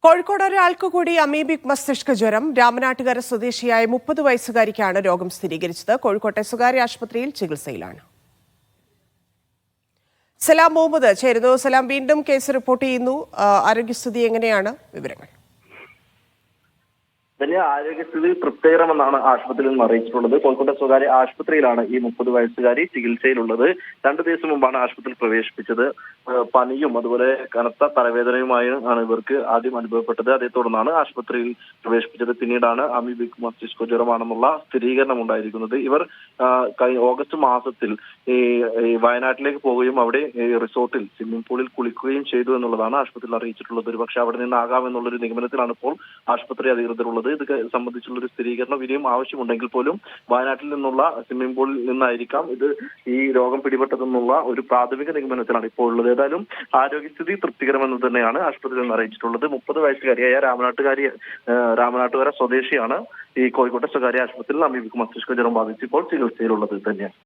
കോഴിക്കോട് ഒരാൾക്ക് കൂടി അമീബിക് മസ്തിഷ്ക ജ്വരം. രാമനാട്ടുകര സ്വദേശിയായ 30 വയസ്സുകാരിക്കാണ് രോഗം സ്ഥിരീകരിച്ചത്. കോഴിക്കോട്ടെ സ്വകാര്യ ആശുപത്രിയിൽ ചികിത്സയിലാണ്. സലാം മുഹമ്മദ് ചേരുന്നു. സലാം, വീണ്ടും കേസ് റിപ്പോർട്ട് ചെയ്യുന്നു. ആരോഗ്യസ്ഥിതി എങ്ങനെയാണ്? വിവരങ്ങൾ. വലിയ ആരോഗ്യസ്ഥിതി തൃപ്തികരമെന്നാണ് ആശുപത്രിയിൽ നിന്ന് അറിയിച്ചിട്ടുള്ളത്. കോഴിക്കോട്ടെ സ്വകാര്യ ആശുപത്രിയിലാണ് ഈ 30 വയസ്സുകാരി ചികിത്സയിലുള്ളത്. 2 ദിവസം മുമ്പാണ് ആശുപത്രിയിൽ പ്രവേശിപ്പിച്ചത്. പനിയും അതുപോലെ കനത്ത തലവേദനയുമാണ് ഇവർക്ക് ആദ്യം അനുഭവപ്പെട്ടത്. അതേ തുടർന്നാണ് ആശുപത്രിയിൽ പ്രവേശിപ്പിച്ചത്. പിന്നീടാണ് അമീബിക് മസ്തിഷ്ക ജ്വരമാണെന്നുള്ള സ്ഥിരീകരണം ഉണ്ടായിരിക്കുന്നത്. ഇവർ ഓഗസ്റ്റ് മാസത്തിൽ ഈ വയനാട്ടിലേക്ക് പോവുകയും അവിടെ റിസോർട്ടിൽ സ്വിമ്മിംഗ് പൂളിൽ കുളിക്കുകയും ചെയ്തു എന്നുള്ളതാണ് ആശുപത്രിയിൽ അറിയിച്ചിട്ടുള്ളത്. ഒരുപക്ഷെ അവിടെ നിന്നാകാം എന്നുള്ളൊരു നിഗമനത്തിലാണ് ഇപ്പോൾ ആശുപത്രി അധികൃതരുള്ളത്. ഇത് സംബന്ധിച്ചുള്ള ഒരു സ്ഥിരീകരണം ഇനിയും ആവശ്യമുണ്ടെങ്കിൽ പോലും വയനാട്ടിൽ നിന്നുള്ള സ്വിമ്മിംഗ് പൂളിൽ നിന്നായിരിക്കാം ഇത് ഈ രോഗം പിടിപെട്ടതെന്നുള്ള ഒരു പ്രാഥമിക നിഗമനത്തിലാണ് ഇപ്പോൾ ഉള്ളത്. ഏതായാലും ആരോഗ്യസ്ഥിതി തൃപ്തികരമെന്ന് തന്നെയാണ് ആശുപത്രിയിൽ നിന്ന് അറിയിച്ചിട്ടുള്ളത്. 30 വയസ്സുകാരിയായ രാമനാട്ടുകര സ്വദേശിയാണ് ഈ കോഴിക്കോട്ടെ സ്വകാര്യ ആശുപത്രിയിൽ അമീബിക് മസ്തിഷ്ക ജ്വരം ബാധിച്ച് ഇപ്പോൾ ചികിത്സയിലുള്ളത് തന്നെയാണ്.